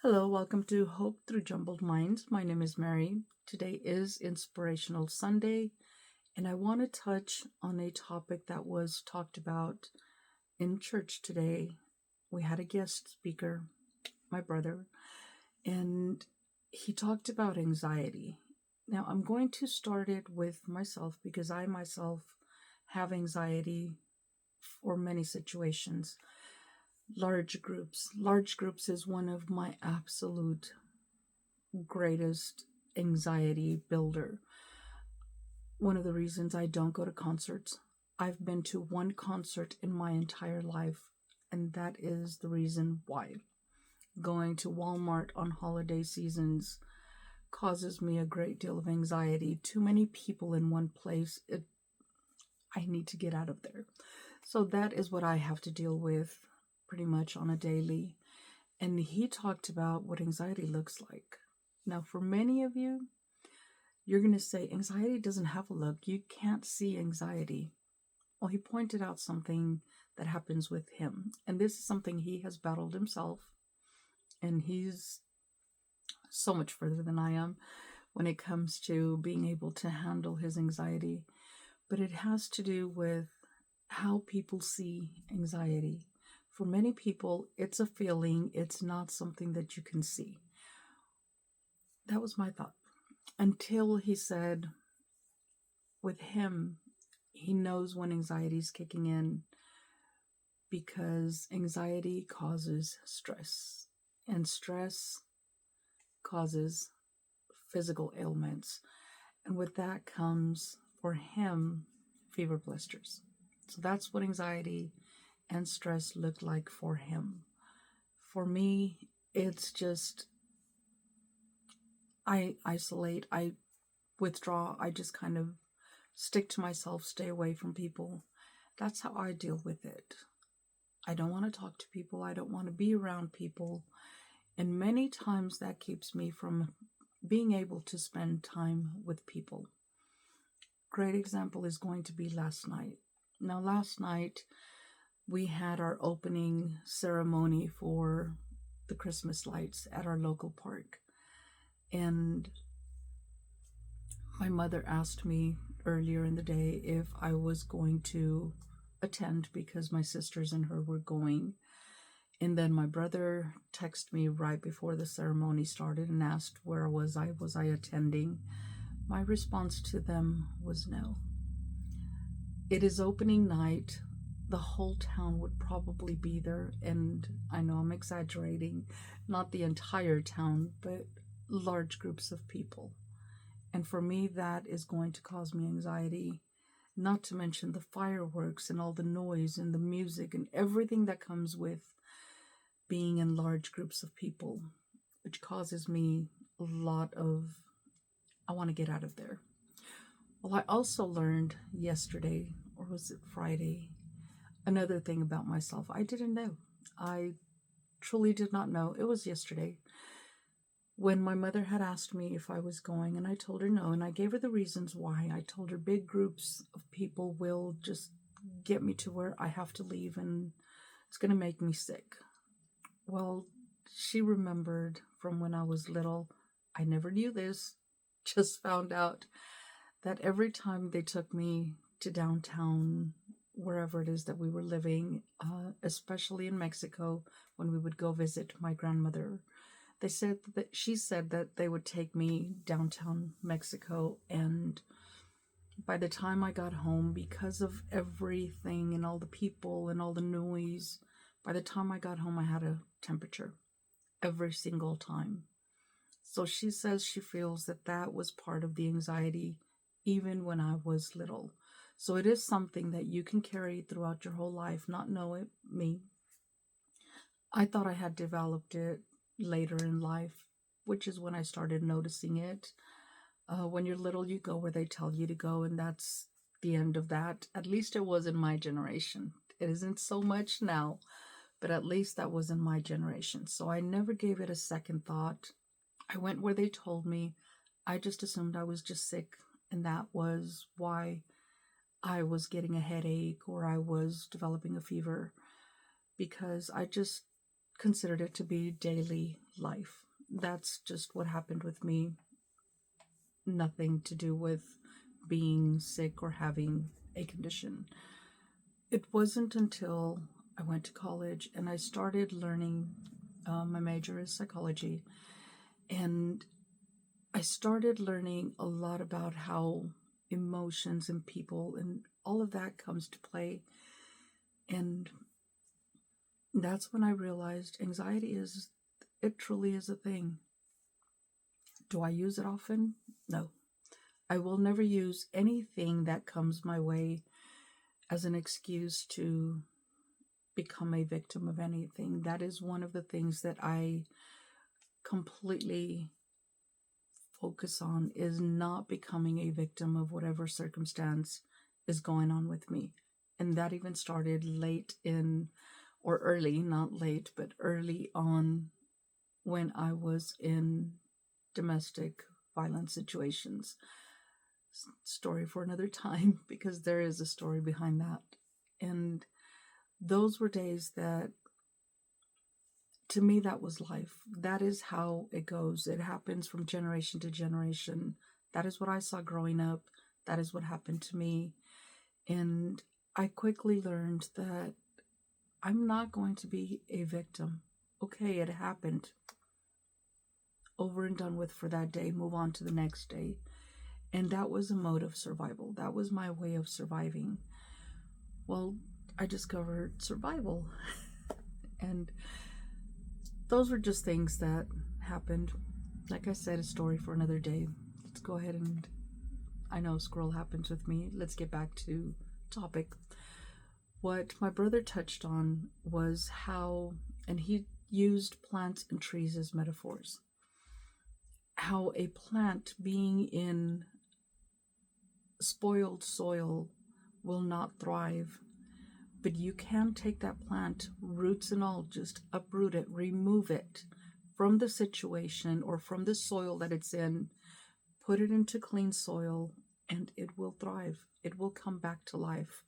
Hello, welcome to Hope Through Jumbled Minds. My name is Mary. Today is Inspirational Sunday, and I want to touch on a topic that was talked about in church today. We had a guest speaker, my brother, and he talked about anxiety. Now, I'm going to start it with myself because I myself have anxiety for many situations. Large groups. Large groups is one of my absolute greatest anxiety builder. One of the reasons I don't go to concerts. I've been to one concert in my entire life, and that is the reason why. Going to Walmart on holiday seasons causes me a great deal of anxiety. Too many people in one place. I need to get out of there. So that is what I have to deal with pretty much on a daily. And he talked about what anxiety looks like. Now, for many of you, you're going to say anxiety doesn't have a look. You can't see anxiety. Well, he pointed out something that happens with him. And this is something he has battled himself. And he's so much further than I am when it comes to being able to handle his anxiety. But it has to do with how people see anxiety. For many people, it's a feeling, it's not something that you can see. That was my thought. Until he said, with him, he knows when anxiety is kicking in because anxiety causes stress, and stress causes physical ailments. And with that comes, for him, fever blisters. So that's what anxiety and stress look like for him. For me, it's just, I isolate, I withdraw, I just kind of stick to myself, stay away from people. That's how I deal with it. I don't want to talk to people, I don't want to be around people, and many times that keeps me from being able to spend time with people. Great example is going to be last night. Now, last night we had our opening ceremony for the Christmas lights at our local park, and my mother asked me earlier in the day if I was going to attend because my sisters and her were going. And then my brother texted me right before the ceremony started and asked where was I? Was I attending? My response to them was no. It is opening night. The whole town would probably be there. And I know I'm exaggerating, not the entire town, but large groups of people. And for me, that is going to cause me anxiety, not to mention the fireworks and all the noise and the music and everything that comes with being in large groups of people, which causes me a lot of, I want to get out of there. Well, I also learned yesterday, or was it Friday, another thing about myself. I didn't know. I truly did not know. It was yesterday when my mother had asked me if I was going, and I told her no, and I gave her the reasons why. I told her big groups of people will just get me to where I have to leave, and it's going to make me sick. Well, she remembered from when I was little. I never knew this, just found out that every time they took me to downtown, wherever it is that we were living, especially in Mexico, when we would go visit my grandmother, she said that they would take me downtown Mexico, and by the time I got home, because of everything and all the people and all the noise, by the time I got home, I had a temperature every single time. So she says she feels that that was part of the anxiety even when I was little. So it is something that you can carry throughout your whole life, not know it. Me, I thought I had developed it later in life, which is when I started noticing it. When you're little, you go where they tell you to go, and that's the end of that. At least it was in my generation. It isn't so much now, but at least that was in my generation. So I never gave it a second thought. I went where they told me. I just assumed I was just sick, and that was why I was getting a headache or I was developing a fever, because I just considered it to be daily life. That's just what happened with me. Nothing to do with being sick or having a condition. It wasn't until I went to college and I started learning. My major is psychology, and I started learning a lot about how emotions and people and all of that comes to play. And that's when I realized it truly is a thing. Do I use it often? No. I will never use anything that comes my way as an excuse to become a victim of anything. That is one of the things that I completely focus on, is not becoming a victim of whatever circumstance is going on with me. And that even started late in, or early, not late, but early on when I was in domestic violence situations. Story for another time, because there is a story behind that. And those were days that, to me, that was life. That is how it goes. It happens from generation to generation. That is what I saw growing up. That is what happened to me. And I quickly learned that I'm not going to be a victim. Okay, it happened. Over and done with for that day. Move on to the next day. And that was a mode of survival. That was my way of surviving. Well, I discovered survival. And those were just things that happened. Like I said, a story for another day. Let's go ahead and, I know squirrel happens with me. Let's get back to topic. What my brother touched on was how, and he used plants and trees as metaphors, how a plant being in spoiled soil will not thrive. But you can take that plant, roots and all, just uproot it, remove it from the situation or from the soil that it's in, put it into clean soil, and it will thrive. It will come back to life.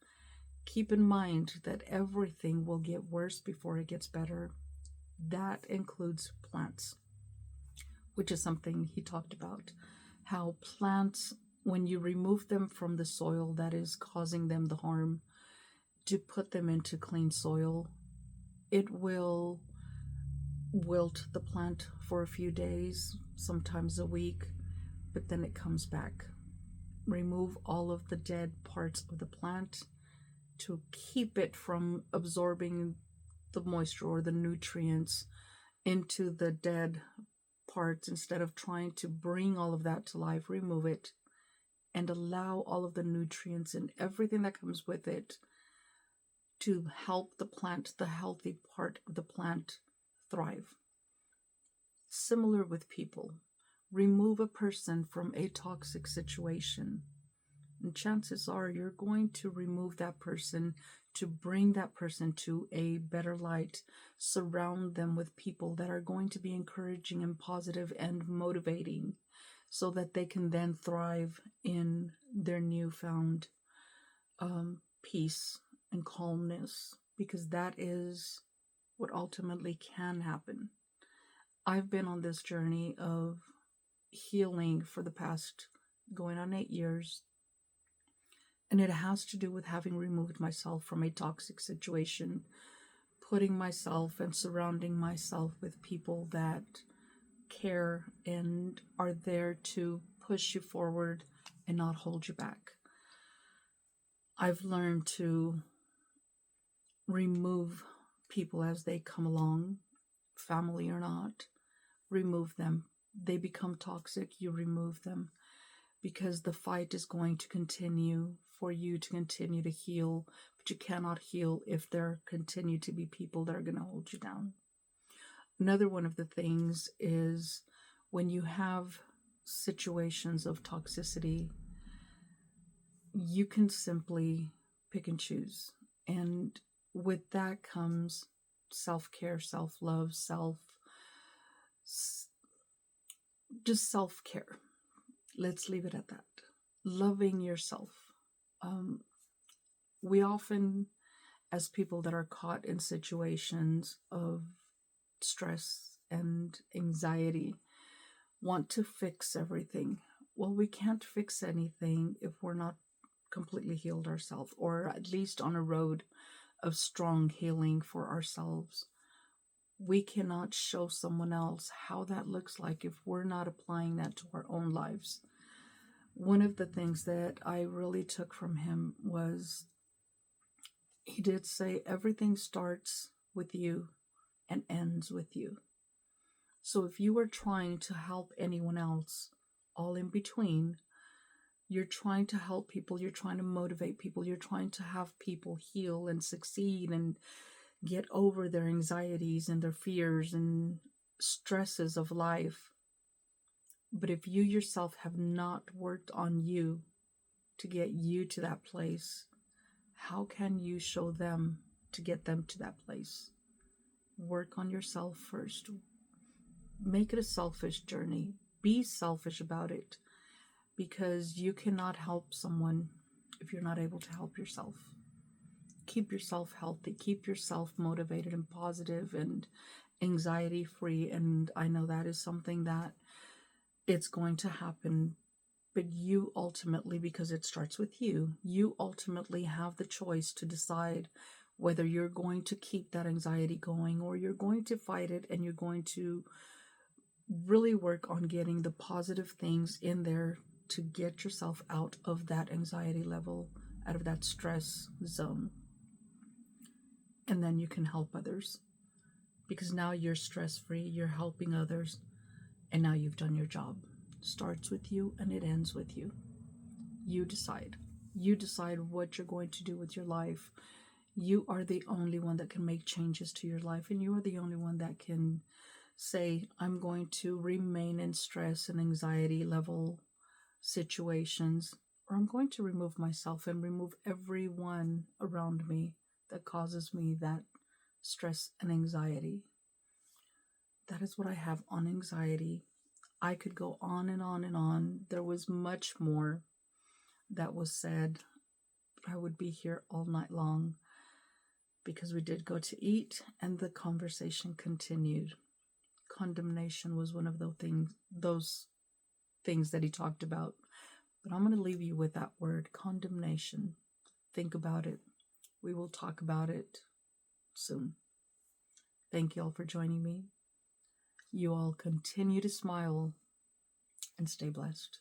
Keep in mind that everything will get worse before it gets better. That includes plants, which is something he talked about. How plants, when you remove them from the soil that is causing them the harm, to put them into clean soil, it will wilt the plant for a few days, sometimes a week, but then it comes back. Remove all of the dead parts of the plant to keep it from absorbing the moisture or the nutrients into the dead parts. Instead of trying to bring all of that to life, remove it and allow all of the nutrients and everything that comes with it to help the plant, the healthy part of the plant, thrive. Similar with people. Remove a person from a toxic situation, and chances are you're going to remove that person to bring that person to a better light. Surround them with people that are going to be encouraging and positive and motivating, so that they can then thrive in their newfound peace and calmness, because that is what ultimately can happen. I've been on this journey of healing for the past going on 8 years, and it has to do with having removed myself from a toxic situation, putting myself and surrounding myself with people that care and are there to push you forward and not hold you back. I've learned to remove people as they come along, family or not. Remove them. They become toxic, you remove them, because the fight is going to continue for you to continue to heal, but you cannot heal if there continue to be people that are going to hold you down. Another one of the things is, when you have situations of toxicity, you can simply pick and choose. And with that comes self-care, self-love, just self-care. Let's leave it at that. Loving yourself. We often, as people that are caught in situations of stress and anxiety want to fix everything. Well, we can't fix anything if we're not completely healed ourselves, or at least on a road of strong healing for ourselves. We cannot show someone else how that looks like if we're not applying that to our own lives. One of the things that I really took from him was he did say everything starts with you and ends with you. So if you are trying to help anyone else, all in between, you're trying to help people, you're trying to motivate people, you're trying to have people heal and succeed and get over their anxieties and their fears and stresses of life. But if you yourself have not worked on you to get you to that place, how can you show them to get them to that place? Work on yourself first. Make it a selfish journey. Be selfish about it, because you cannot help someone if you're not able to help yourself. Keep yourself healthy. Keep yourself motivated and positive and anxiety free. And I know that is something that it's going to happen. But you ultimately, because it starts with you, you ultimately have the choice to decide whether you're going to keep that anxiety going or you're going to fight it and you're going to really work on getting the positive things in there to get yourself out of that anxiety level, out of that stress zone. And then you can help others, because now you're stress-free, you're helping others, and now you've done your job. Starts with you and it ends with you. You decide. You decide what you're going to do with your life. You are the only one that can make changes to your life, and you are the only one that can say, I'm going to remain in stress and anxiety level situations, or I'm going to remove myself and remove everyone around me that causes me that stress and anxiety. That is what I have on anxiety. I could go on and on and on. There was much more that was said, but I would be here all night long, because we did go to eat and the conversation continued. Condemnation was one of those things that he talked about. But I'm going to leave you with that word, condemnation. Think about it. We will talk about it soon. Thank you all for joining me. You all continue to smile and stay blessed.